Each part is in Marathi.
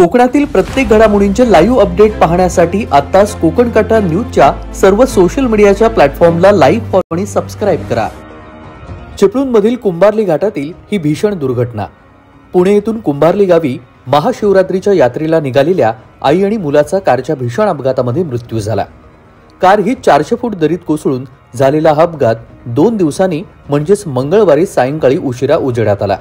कोकणातील प्रत्येक घडामोडींचे लाईव्ह अपडेट पाहण्यासाठी आताच कोकण कट्टा न्यूजच्या सर्व सोशल मीडियाच्या प्लॅटफॉर्मला लाईक फॉलो आणि सबस्क्राइब करा। चिपळूणमधील कुंभारली घाटातील ही भीषण दुर्घटना। पुणे येथून कुंभारली गावी महाशिवरात्रीच्या यात्रेला निघालेल्या आई आणि मुलाचा कारच्या भीषण अपघातामध्ये मृत्यू झाला। कार ही 400 फूट दरीत कोसळून झालेला हा अपघात 2 दिवसांनी म्हणजेच मंगळवारी सायंकाळी उशिरा उजेडात आला।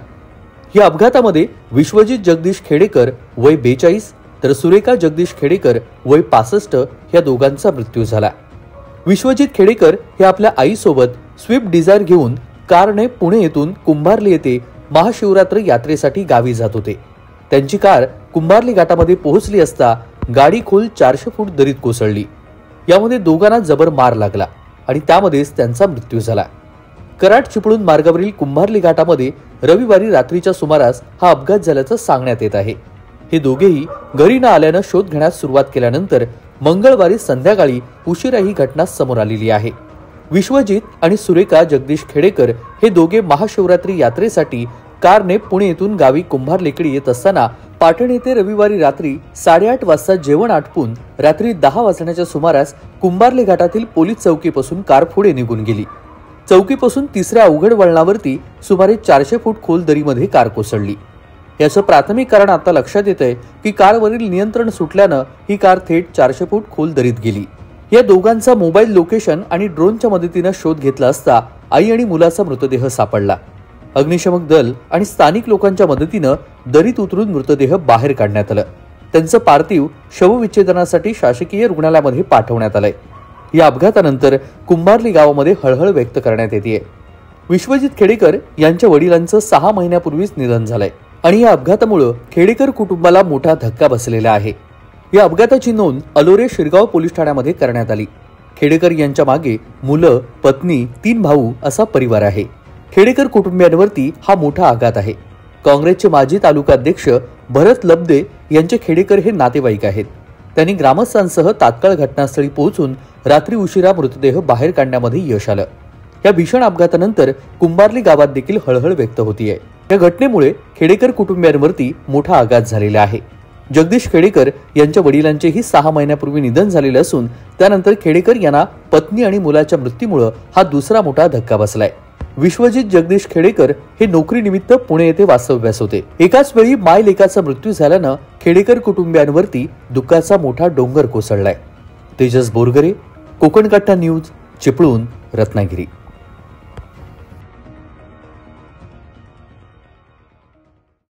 या अपघातामध्ये विश्वजित जगदीश खेडेकर वय 42 तर सुरेखा जगदीश खेडेकर वय 65 या दोघांचा मृत्यू झाला। विश्वजित खेडेकर हे आपल्या आईसोबत स्विफ्ट डिझायर घेऊन कारने पुणे येथून कुंभारली येथे महाशिवरात्र यात्रेसाठी गावी जात होते। त्यांची कार कुंभारली घाटामध्ये पोहोचली असता गाडी खोल 400 फूट दरीत कोसळली। यामध्ये दोघांना जबर मार लागला आणि त्यामध्येच त्यांचा मृत्यू झाला। कराड चिपळूण मार्गावरील कुंभारली घाटामध्ये रविवारी रात्रीच्या सुमारास हा अपघात झाल्याचं सांगण्यात येत आहे। हे दोघेही घरी न आल्यानं शोध घेण्यास सुरुवात केल्यानंतर मंगळवारी संध्याकाळी उशिरा ही घटना समोर आलेली आहे। विश्वजित आणि सुरेखा जगदीश खेडेकर हे दोघे महाशिवरात्री यात्रेसाठी कारने पुणे येथून गावी कुंभारलीकडे येत असताना पाटण येथे रविवारी रात्री 8:30 वाजता जेवण आटपून रात्री 10 वाजण्याच्या सुमारास कुंभारली घाटातील पोलीस चौकीपासून कार पुढे निघून गेली। चौकीपासून तिसऱ्या अवघड वळणावरती सुमारे 400 फूट खोल दरीमध्ये कार कोसळली। याचं प्राथमिक कारण आता लक्षात येतंय की कारवरील नियंत्रण सुटल्यानं ही कार थेट 400 फूट खोल दरीत गेली। या दोघांचा मोबाईल लोकेशन आणि ड्रोनच्या मदतीने शोध घेतला असता आई आणि मुलाचा मृतदेह सापडला। अग्निशमक दल आणि स्थानिक लोकांच्या मदतीने दरीत उतरून मृतदेह बाहेर काढण्यात आलं। त्यांचं पार्थिव शवविच्छेदनासाठी शासकीय रुग्णालयामध्ये पाठवण्यात आलंय। या अपघातानंतर कुंभारली गावामध्ये हळहळ व्यक्त करण्यात येते। विश्वजित खेडेकर यांच्या वडिलांचं 6 महिन्यापूर्वीच निधन झालंय आणि या अपघातामुळे खेडेकर कुटुंबाला मोठा धक्का बसलेला आहे। या अपघाताची नोंद अलोरे शिरगाव पोलीस ठाण्यामध्ये करण्यात आली। खेडेकर यांच्या मागे मुलं, पत्नी, 3 भाऊ असा परिवार आहे। खेडेकर कुटुंबियांवरती हा मोठा आघात आहे। काँग्रेसचे माजी तालुकाध्यक्ष भरत लब्दे यांचे खेडेकर हे नातेवाईक आहेत। त्यांनी ग्रामस्थांसह तात्काळ घटनास्थळी पोहोचून रात्री उशिरा मृतदेह बाहेर काढण्यामध्ये यश आलं। या भीषण अपघातानंतर कुंभारली गावात देखील हळहळ व्यक्त होतीये। या घटनेमुळे खेडेकर कुटुंबियांवरती मोठा आघात झालेला आहे। जगदीश खेडेकर यांच्या वडिलांचेही 6 महिन्यापूर्वी निधन झालेले असून त्यानंतर खेडेकर यांना पत्नी आणि मुलाच्या मृत्यूमुळे हा दुसरा मोठा धक्का बसलाय। विश्वजित जगदीश खेडेकर हे नोकरीनिमित्त पुणे येथे वास्तव्यास होते। एकाच वेळी माय लेकाचा मृत्यू झाल्यानं खेडेकर कुटुंबियांवरती दुःखाचा मोठा डोंगर कोसळलाय। तेजस बोरगरे, कोकण कट्टा न्यूज, चिपळूण, रत्नागिरी।